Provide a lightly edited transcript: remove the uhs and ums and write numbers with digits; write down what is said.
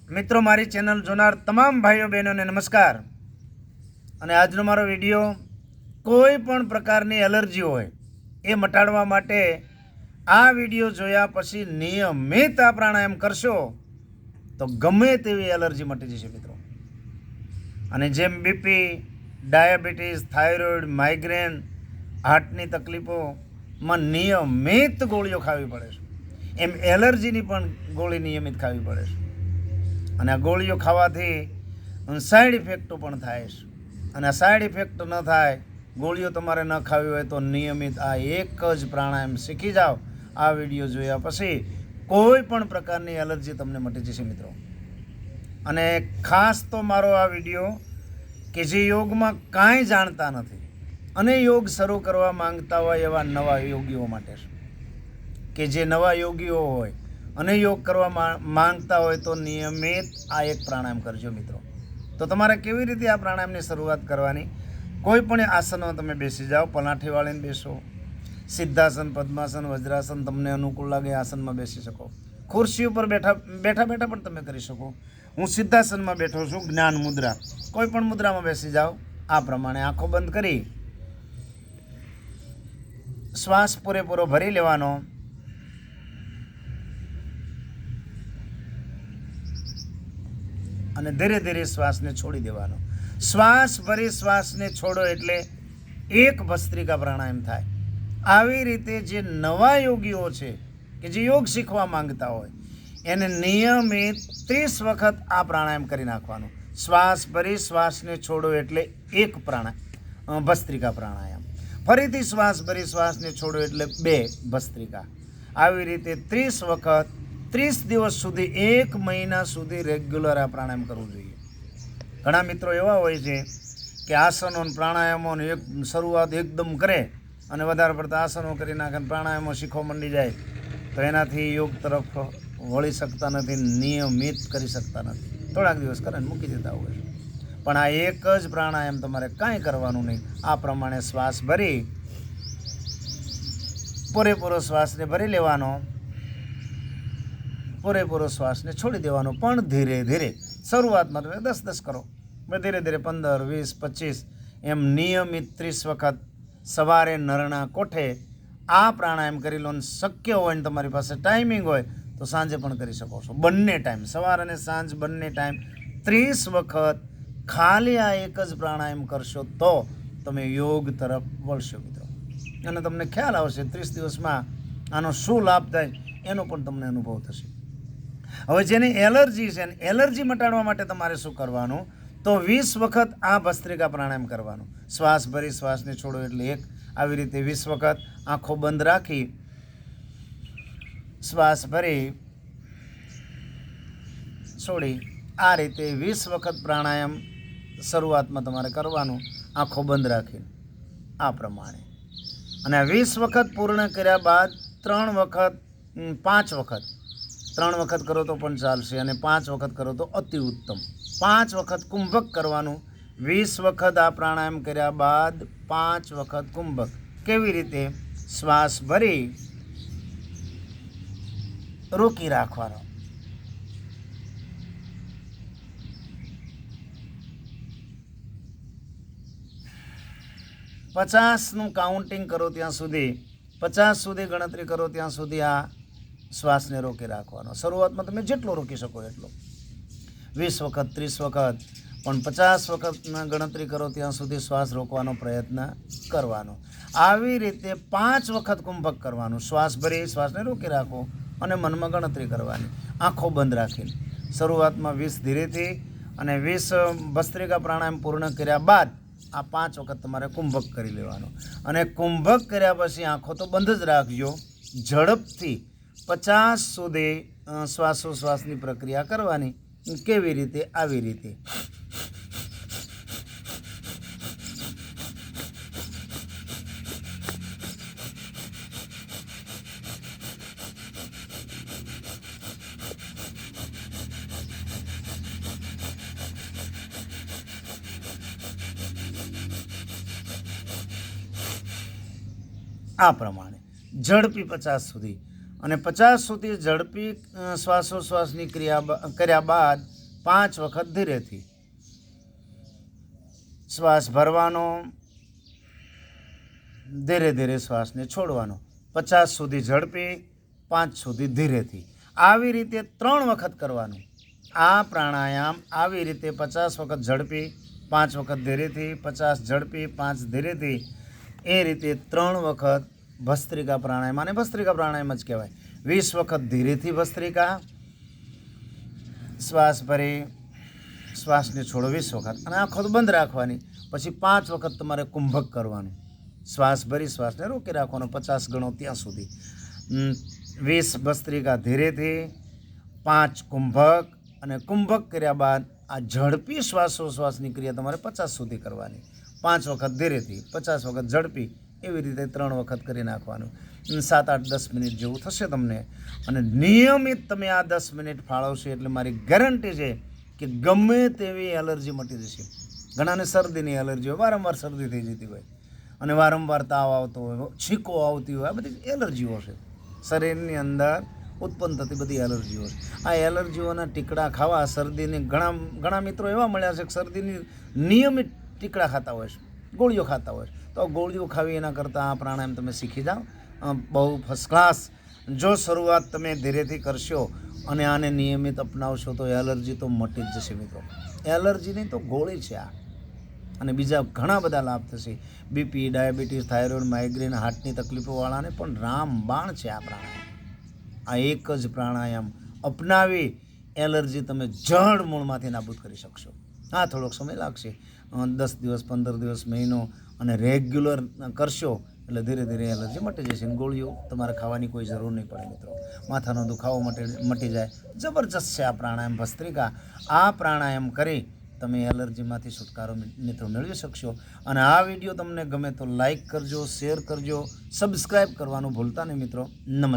મિત્રો, મારી ચેનલ જોનાર તમામ ભાઈઓ બહેનોને નમસ્કાર. અને આજનો મારો વિડીયો કોઈ પણ પ્રકારની એલર્જી હોય એ મટાડવા માટે આ વિડીયો જોયા પછી નિયમિત આ પ્રાણાયામ કરશો તો ગમે તેવી એલર્જી મટી જશે મિત્રો. અને જેમ બીપી, ડાયાબિટીસ, થાઇરોઇડ, માઇગ્રેન, હાર્ટની તકલીફોમાં નિયમિત ગોળીઓ ખાવી પડે છે, એમ એલર્જીની પણ ગોળી નિયમિત ખાવી પડે છે. અને આ ગોળીઓ ખાવાથી સાઈડ ઇફેક્ટો પણ થાય છે. અને આ સાઈડ ઇફેક્ટ ન થાય, ગોળીઓ તમારે ન ખાવી હોય તો નિયમિત આ એક જ પ્રાણાયામ શીખી જાઓ. આ વિડીયો જોયા પછી કોઈ પણ પ્રકારની એલર્જી તમને મટી જશે મિત્રો. અને ખાસ તો મારો આ વિડીયો કે જે યોગમાં કાંઈ જાણતા નથી અને યોગ શરૂ કરવા માંગતા હોય એવા નવા યોગીઓ માટે છે. કે જે નવા યોગીઓ હોય અને યોગ કરવા માંગતા હોય તો નિયમિત આ એક પ્રાણાયામ કરજો મિત્રો. તો તમારે કેવી રીતે આ પ્રાણાયામની શરૂઆત કરવાની? કોઈ પણ આસનમાં તમે બેસી જાઓ, પલાઠી વાળીને બેસો, સિદ્ધાસન, પદ્માસન, વજ્રાસન તમને અનુકૂળ લાગે આસનમાં બેસી શકો. ખુરશી ઉપર બેઠા પણ તમે કરી શકો. હું સિદ્ધાસનમાં બેઠો છું, જ્ઞાન મુદ્રા. કોઈ પણ મુદ્રામાં બેસી જાઓ. આ પ્રમાણે આંખો બંધ કરી શ્વાસ પૂરેપૂરો ભરી લેવાનો. અને ધીરે ધીરે શ્વાસને છોડી દેવાનો. શ્વાસ ભરી શ્વાસને છોડો એટલે એક ભસ્ત્રિકા પ્રાણાયામ થાય. આવી રીતે જે નવા યોગીઓ છે કે જે યોગ શીખવા માંગતા હોય એને નિયમિત 30 વખત આ પ્રાણાયામ કરી નાખવાનું. શ્વાસ ભરી શ્વાસને છોડો એટલે એક ભસ્ત્રિકા પ્રાણાયામ. ફરીથી શ્વાસ ભરી શ્વાસને છોડો એટલે 2 ભસ્ત્રિકા. આવી રીતે 30 વખત 30 દિવસ સુધી, 1 મહિના સુધી રેગ્યુલર આ પ્રાણાયામ કરવું જોઈએ. ઘણા મિત્રો એવા હોય છે કે આસનો પ્રાણાયામો એક શરૂઆત એકદમ કરે અને વધારે પડતા આસનો કરી નાખે, પ્રાણાયામો શીખવા માંડી જાય તો એનાથી યોગ તરફ વળી શકતા નથી, નિયમિત કરી શકતા નથી. થોડાક દિવસ કરે મૂકી દેતા હોય છે. પણ આ એક જ પ્રાણાયામ તમારે કાંઈ કરવાનું નહીં. આ પ્રમાણે શ્વાસ ભરી પૂરેપૂરો શ્વાસને ભરી લેવાનો, પૂરેપૂરો શ્વાસને છોડી દેવાનો. પણ ધીરે ધીરે શરૂઆતમાં તમે 10 કરો, ધીરે ધીરે 15, 20, 25 એમ નિયમિત 30 વખત સવારે નરણા કોઠે આ પ્રાણાયામ કરી લો. શક્ય હોય ને તમારી પાસે ટાઈમિંગ હોય તો સાંજે પણ કરી શકો છો. બંને ટાઈમ, સવાર અને સાંજ બંને ટાઈમ 30 વખત ખાલી આ એક જ પ્રાણાયામ કરશો તો તમે યોગ તરફ વળશો મિત્રો. અને તમને ખ્યાલ આવશે 30 દિવસમાં આનો શું લાભ થાય એનો પણ તમને અનુભવ થશે. હવે જેને એલર્જી છે, એલર્જી મટાડવા માટે તમારે શું કરવાનું? તો 20 વખત આ ભસ્ત્રિકા પ્રાણાયામ કરવાનું. શ્વાસ ભરી શ્વાસને છોડો એટલે 1. આવી રીતે 20 વખત આંખો બંધ રાખી શ્વાસ ભરી છોડી આ રીતે 20 વખત પ્રાણાયામ શરૂઆતમાં તમારે કરવાનું, આંખો બંધ રાખીને આ પ્રમાણે. અને આ 20 વખત પૂર્ણ કર્યા બાદ 3 વખત 5 વખત 3 વખત કરો તો પણ ચાલશે અને 5 વખત કરો તો અતિ ઉત્તમ. 5 વખત કુંભક કરવાનું. 20 વખત આ પ્રાણાયામ કર્યા બાદ 5 વખત કુંભક. કેવી રીતે? શ્વાસ ભરી રોકી રાખવાનો, નું કાઉન્ટિંગ કરો ત્યાં સુધી, 50 સુધી ગણતરી કરો ત્યાં સુધી આ શ્વાસને રોકી રાખવાનો. શરૂઆતમાં તમે જેટલો રોકી શકો એટલો, 20 વખત, 30 વખત, પણ 50 વખતના ગણતરી કરો ત્યાં સુધી શ્વાસ રોકવાનો પ્રયત્ન કરવાનો. આવી રીતે 5 વખત કુંભક કરવાનું. શ્વાસ ભરી શ્વાસને રોકી રાખો અને મનમાં ગણતરી કરવાની, આંખો બંધ રાખીને. શરૂઆતમાં 20 ધીરેથી અને 20 ભસ્ત્રિકા પ્રાણાયામ પૂર્ણ કર્યા બાદ આ 5 વખત તમારે કુંભક કરી લેવાનો. અને કુંભક કર્યા પછી આંખો તો બંધ જ રાખજો. ઝડપથી 50 સુધી શ્વાસોશ્વાસની પ્રક્રિયા કરવાની. કેવી રીતે? આવી રીતે. આ પ્રમાણે ઝડપી 50 સુધી. અને 50 સુધી ઝડપી શ્વાસોશ્વાસની ક્રિયા કર્યા બાદ 5 વખત ધીરેથી. શ્વાસ ભરવાનો, ધીરે ધીરે શ્વાસને છોડવાનો. 50 સુધી ઝડપી, 5 સુધી ધીરેથી. આવી રીતે 3 વખત કરવાનું. આ પ્રાણાયામ આવી રીતે 50 વખત ઝડપી, 5 વખત ધીરેથી, 50 ઝડપી, 5 ધીરેથી, એ રીતે 3 વખત ભસ્ત્રિકા પ્રાણાયામ. અને ભસ્ત્રિકા પ્રાણાયામ જ કહેવાય. 20 વખત ધીરેથી ભસ્ત્રિકા, શ્વાસ ભરી શ્વાસને છોડો 20 વખત, અને આંખો બંધ રાખવાની. પછી 5 વખત તમારે કુંભક કરવાનું. શ્વાસ ભરી શ્વાસને રોકી રાખવાનો 50 ગણો ત્યાં સુધી. 20 ભસ્ત્રિકા ધીરેથી, 5 કુંભક, અને કુંભક કર્યા બાદ આ ઝડપી શ્વાસોશ્વાસની ક્રિયા તમારે 50 સુધી કરવાની. 5 વખત ધીરેથી, 50 વખત ઝડપી, એવી રીતે 3 વખત કરી નાખવાનું. 7, 8, 10 મિનિટ જેવું થશે તમને. અને નિયમિત તમે આ 10 મિનિટ ફાળવશો એટલે મારી ગેરંટી છે કે ગમે તેવી એલર્જી મટી જશે. ઘણાને શરદીની એલર્જી હોય, વારંવાર શરદી થઈ જતી હોય, અને વારંવાર તાવ આવતો હોય, છીકો આવતી હોય, આ બધી એલર્જીઓ છે. શરીરની અંદર ઉત્પન્ન થતી બધી એલર્જીઓ છે. આ એલર્જીઓના ટીકડા ખાવા, શરદીને ઘણા મિત્રો એવા મળ્યા છે કે શરદીની નિયમિત ટીકડા ખાતા હોય છે, ગોળીઓ ખાતા હોય છે. તો ગોળીઓ ખાવી એના કરતાં આ પ્રાણાયામ તમે શીખી જાઓ, બહુ ફર્સ્ટ ક્લાસ. જો શરૂઆત તમે ધીરેથી કરશો અને આને નિયમિત અપનાવશો તો એલર્જી તો મટી જ જશે મિત્રો. એલર્જીની તો ગોળી છે આ, અને બીજા ઘણા બધા લાભ થશે. બીપી, ડાયાબિટીસ, થાઇરોઇડ, માઇગ્રેન, હાર્ટની તકલીફોવાળાને પણ રામબાણ છે આ પ્રાણાયામ. આ એક જ પ્રાણાયામ અપનાવી એલર્જી તમે જડ મૂળમાંથી નાબૂદ કરી શકશો. હા, થોડોક સમય લાગશે, 10 દિવસ, 15 દિવસ, મહિનો, અને રેગ્યુલર કરશો એટલે ધીરે ધીરે એલર્જી મટી જશે. અને ગોળીઓ તમારે ખાવાની કોઈ જરૂર નહીં પડે મિત્રો. માથાનો દુખાવો મટી જાય. જબરજસ્ત છે આ પ્રાણાયામ ભસ્ત્રિકા. આ પ્રાણાયામ કરી તમે એલર્જીમાંથી છુટકારો મિત્રો મેળવી શકશો. અને આ વિડીયો તમને ગમે તો લાઈક કરજો, શેર કરજો, સબસ્ક્રાઈબ કરવાનું ભૂલતા નહીં મિત્રો. નમસ્કાર.